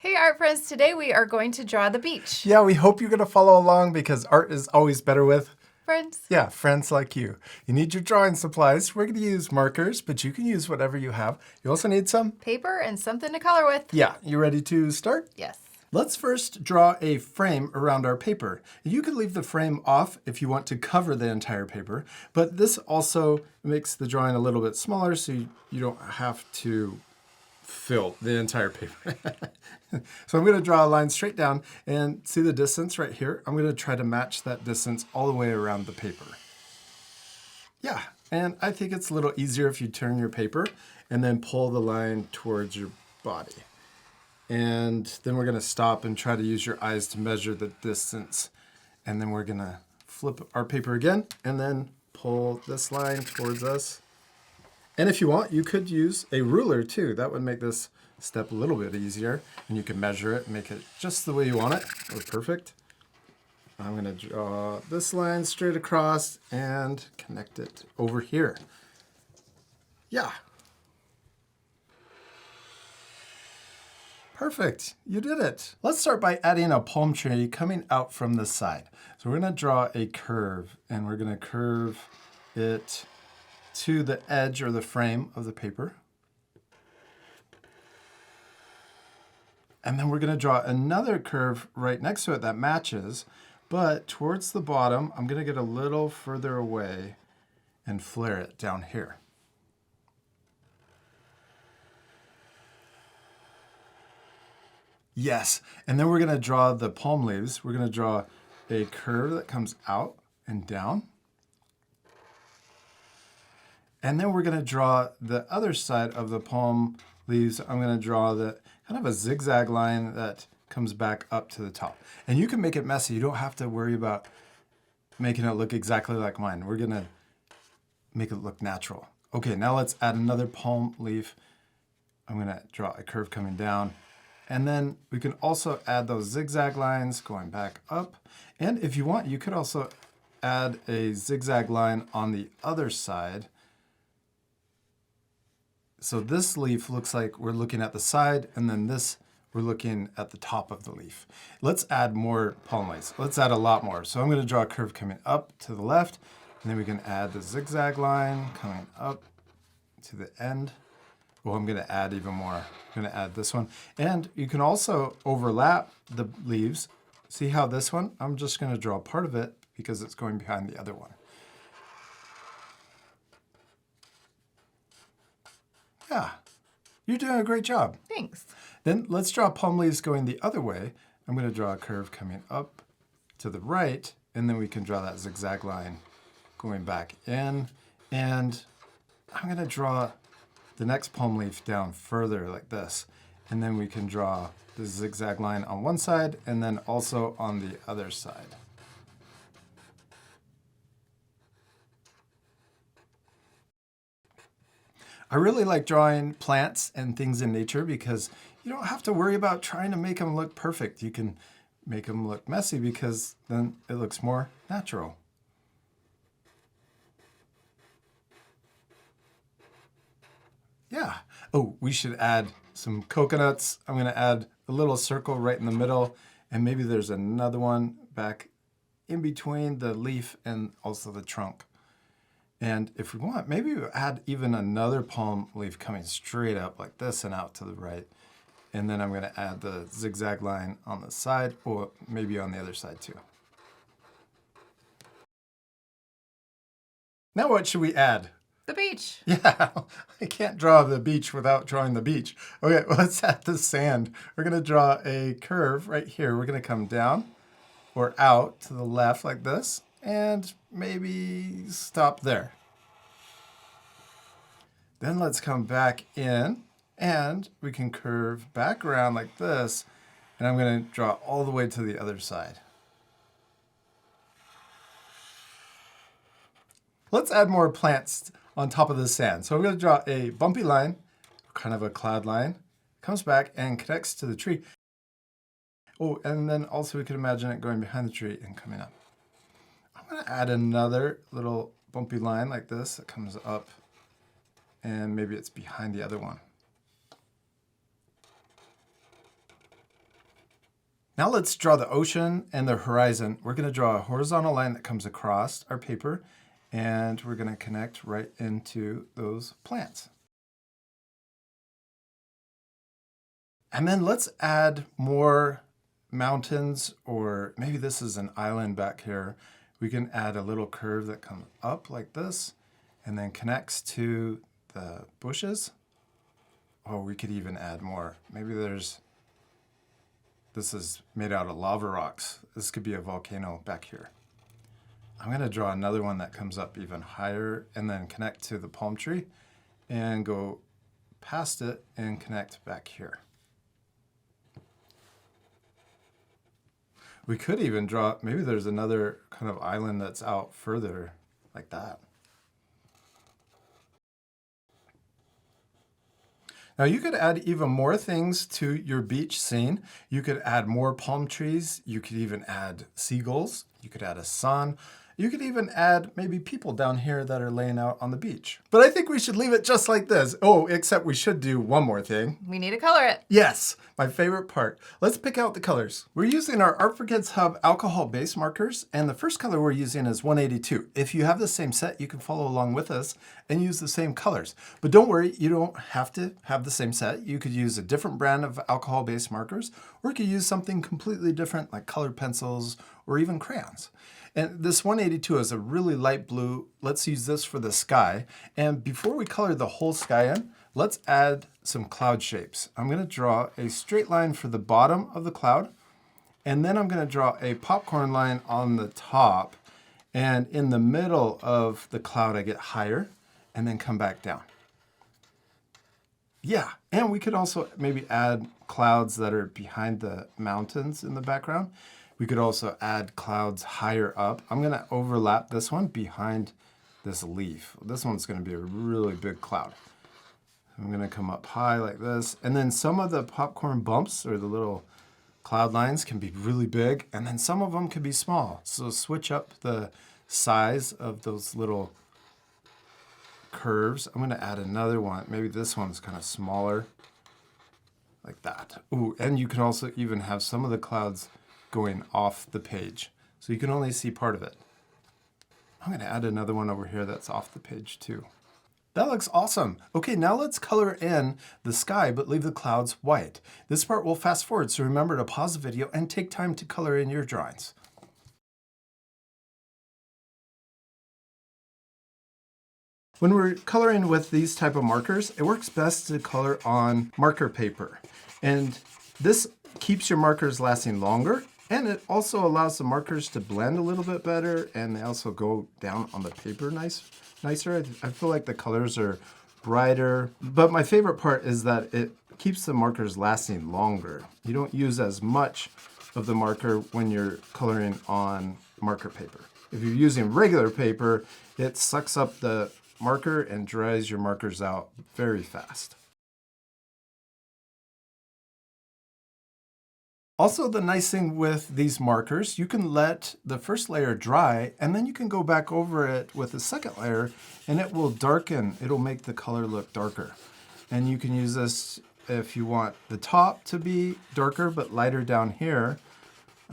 Hey art friends, today we are going to draw the beach. Yeah, we hope you're going to follow along because art is always better with, Friends. friends like you. You need your drawing supplies. We're going to use markers, but you can use whatever you have. You also need some Paper and something to color with. Yeah, you ready to start? Yes. Let's first draw a frame around our paper. You could leave the frame off if you want to cover the entire paper, but this also makes the drawing a little bit smaller so you don't have to fill the entire paper. So I'm going to draw a line straight down and see the distance right here. I'm going to try to match that distance all the way around the paper. Yeah, and I think it's a little easier if you turn your paper and then pull the line towards your body. And then we're going to stop and try to use your eyes to measure the distance. And then we're going to flip our paper again and then pull this line towards us. And if you want, you could use a ruler too. That would make this step a little bit easier. And you can measure it, make it just the way you want it. Oh, perfect. I'm going to draw this line straight across and connect it over here. Yeah. Perfect, you did it. Let's start by adding a palm tree coming out from the side. So we're going to draw a curve, and we're going to curve it to the edge or the frame of the paper. And then we're going to draw another curve right next to it that matches, but towards the bottom, I'm going to get a little further away and flare it down here. Yes, and then we're going to draw the palm leaves. We're going to draw a curve that comes out and down. And then we're going to draw the other side of the palm leaves. I'm going to draw the kind of a zigzag line that comes back up to the top. And you can make it messy. You don't have to worry about making it look exactly like mine. We're going to make it look natural. Okay, now let's add another palm leaf. I'm going to draw a curve coming down. And then we can also add those zigzag lines going back up. And if you want, you could also add a zigzag line on the other side. So this leaf looks like we're looking at the side, and then this, we're looking at the top of the leaf. Let's add more palm leaves. Let's add a lot more. So I'm going to draw a curve coming up to the left, and then we can add the zigzag line coming up to the end. Well, I'm going to add even more. I'm going to add this one. And you can also overlap the leaves. See how this one, I'm just going to draw part of it because it's going behind the other one. Yeah, you're doing a great job. Thanks. Then let's draw palm leaves going the other way. I'm going to draw a curve coming up to the right, and then we can draw that zigzag line going back in. And I'm going to draw the next palm leaf down further like this. And then we can draw the zigzag line on one side and then also on the other side. I really like drawing plants and things in nature because you don't have to worry about trying to make them look perfect. You can make them look messy because then it looks more natural. Yeah. Oh, we should add some coconuts. I'm going to add a little circle right in the middle, and maybe there's another one back in between the leaf and also the trunk. And if we want, maybe we'll add even another palm leaf coming straight up like this and out to the right. And then I'm going to add the zigzag line on the side, or maybe on the other side too. Now what should we add? The beach. Yeah, I can't draw the beach without drawing the beach. Okay, let's add the sand. We're going to draw a curve right here. We're going to come down or out to the left like this, and maybe stop there. Then let's come back in, and we can curve back around like this, and I'm going to draw all the way to the other side. Let's add more plants on top of the sand. So we're going to draw a bumpy line, kind of a cloud line, comes back and connects to the tree. Oh, and then also we could imagine it going behind the tree and coming up. I'm going to add another little bumpy line like this that comes up, and maybe it's behind the other one. Now let's draw the ocean and the horizon. We're going to draw a horizontal line that comes across our paper, and we're going to connect right into those plants. And then let's add more mountains, or maybe this is an island back here. We can add a little curve that comes up like this and then connects to the bushes. Or we could even add more. Maybe this is made out of lava rocks. This could be a volcano back here. I'm going to draw another one that comes up even higher and then connect to the palm tree and go past it and connect back here. We could even draw, maybe there's another kind of island that's out further like that. Now you could add even more things to your beach scene. You could add more palm trees. You could even add seagulls. You could add a sun. You could even add maybe people down here that are laying out on the beach. But I think we should leave it just like this. Oh, except we should do one more thing. We need to color it. Yes, my favorite part. Let's pick out the colors. We're using our Art for Kids Hub alcohol base markers, and the first color we're using is 182. If you have the same set, you can follow along with us and use the same colors. But don't worry, you don't have to have the same set. You could use a different brand of alcohol base markers, or you could use something completely different like colored pencils or even crayons. And this 182 is a really light blue. Let's use this for the sky. And before we color the whole sky in, let's add some cloud shapes. I'm going to draw a straight line for the bottom of the cloud, and then I'm going to draw a popcorn line on the top, and in the middle of the cloud I get higher and then come back down. Yeah, and we could also maybe add clouds that are behind the mountains in the background. We could also add clouds higher up. I'm going to overlap this one behind this leaf. This one's going to be a really big cloud. I'm going to come up high like this. And then some of the popcorn bumps or the little cloud lines can be really big. And then some of them can be small. So switch up the size of those little curves. I'm going to add another one. Maybe this one's kind of smaller like that. Ooh, and you can also even have some of the clouds going off the page. So you can only see part of it. I'm going to add another one over here that's off the page too. That looks awesome. Okay, now let's color in the sky, but leave the clouds white. This part will fast forward, so remember to pause the video and take time to color in your drawings. When we're coloring with these type of markers, it works best to color on marker paper. And this keeps your markers lasting longer, and it also allows the markers to blend a little bit better, and they also go down on the paper nicer. I feel like the colors are brighter, but my favorite part is that it keeps the markers lasting longer. You don't use as much of the marker when you're coloring on marker paper. If you're using regular paper, it sucks up the marker and dries your markers out very fast. Also, the nice thing with these markers, you can let the first layer dry, and then you can go back over it with the second layer, and it will darken. It'll make the color look darker. And you can use this if you want the top to be darker but lighter down here.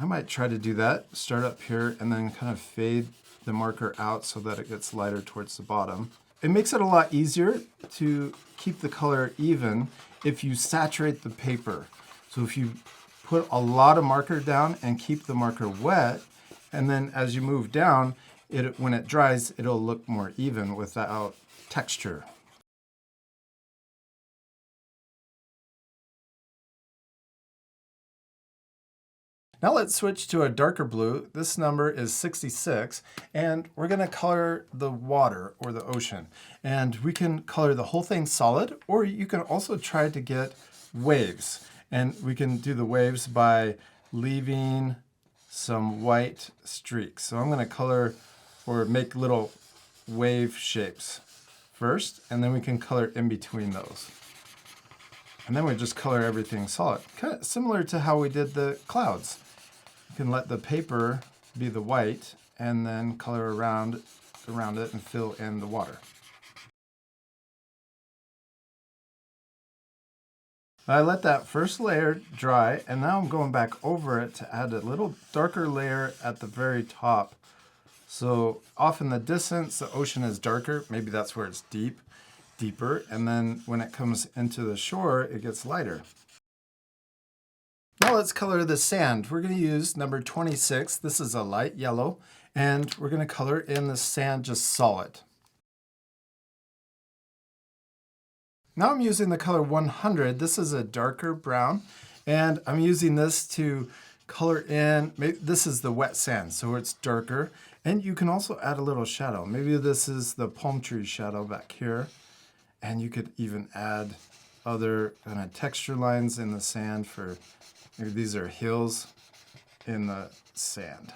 I might try to do that. Start up here and then kind of fade the marker out so that it gets lighter towards the bottom. It makes it a lot easier to keep the color even if you saturate the paper. So if you put a lot of marker down and keep the marker wet, and then as you move down, when it dries, it'll look more even without texture. Now let's switch to a darker blue. This number is 66, and we're going to color the water or the ocean. And we can color the whole thing solid, or you can also try to get waves. And we can do the waves by leaving some white streaks. So I'm going to color or make little wave shapes first, and then we can color in between those. And then we just color everything solid. Kind of similar to how we did the clouds. You can let the paper be the white and then color around it and fill in the water. I let that first layer dry, and now I'm going back over it to add a little darker layer at the very top. So off in the distance, the ocean is darker. Maybe that's where it's deeper. And then when it comes into the shore, it gets lighter. Now let's color the sand. We're going to use number 26. This is a light yellow, and we're going to color in the sand just solid. Now I'm using the color 100. This is a darker brown, and I'm using this to color in. This is the wet sand, so it's darker. And you can also add a little shadow. Maybe this is the palm tree shadow back here. And you could even add other kind of texture lines in the sand for, maybe these are hills in the sand.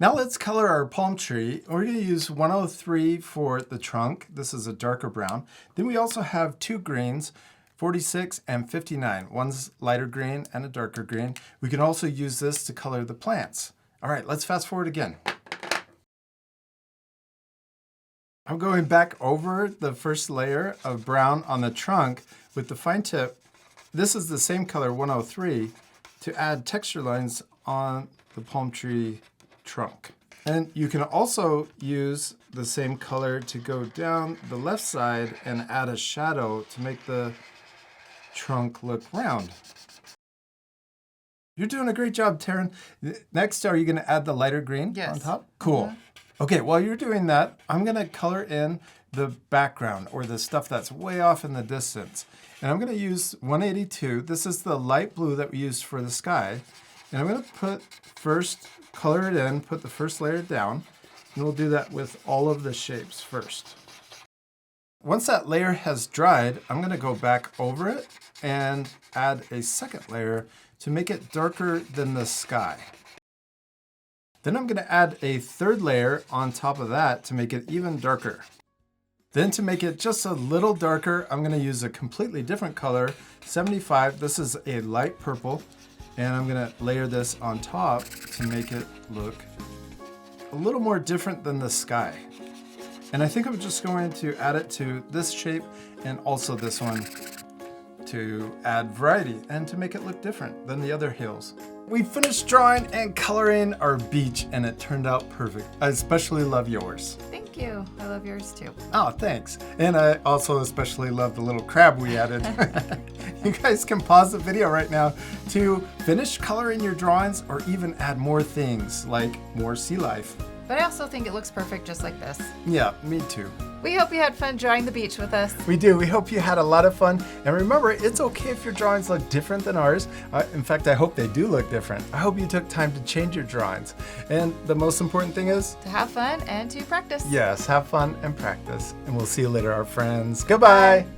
Now let's color our palm tree. We're going to use 103 for the trunk. This is a darker brown. Then we also have two greens, 46 and 59. One's lighter green and a darker green. We can also use this to color the plants. All right, let's fast forward again. I'm going back over the first layer of brown on the trunk with the fine tip. This is the same color, 103, to add texture lines on the palm tree trunk. And you can also use the same color to go down the left side and add a shadow to make the trunk look round. You're doing a great job, Taryn. Next, are you going to add the lighter green on top? Cool. Okay, while you're doing that, I'm going to color in the background, or the stuff that's way off in the distance. And I'm going to use 182. This is the light blue that we used for the sky. And I'm going to color it in, put the first layer down, and we'll do that with all of the shapes first. Once that layer has dried, I'm going to go back over it and add a second layer to make it darker than the sky. Then I'm going to add a third layer on top of that to make it even darker. Then to make it just a little darker, I'm going to use a completely different color, 75. This is a light purple. And I'm going to layer this on top to make it look a little more different than the sky. And I think I'm just going to add it to this shape and also this one to add variety and to make it look different than the other hills. We finished drawing and coloring our beach, and it turned out perfect. I especially love yours. Thank you. I love yours too. Oh, thanks. And I also especially love the little crab we added. You guys can pause the video right now to finish coloring your drawings or even add more things like more sea life. But I also think it looks perfect just like this. Yeah, me too. We hope you had fun drawing the beach with us. We do. We hope you had a lot of fun. And remember, it's okay if your drawings look different than ours. In fact, I hope they do look different. I hope you took time to change your drawings. And the most important thing is? To have fun and to practice. Yes, have fun and practice. And we'll see you later, our friends. Goodbye. Bye.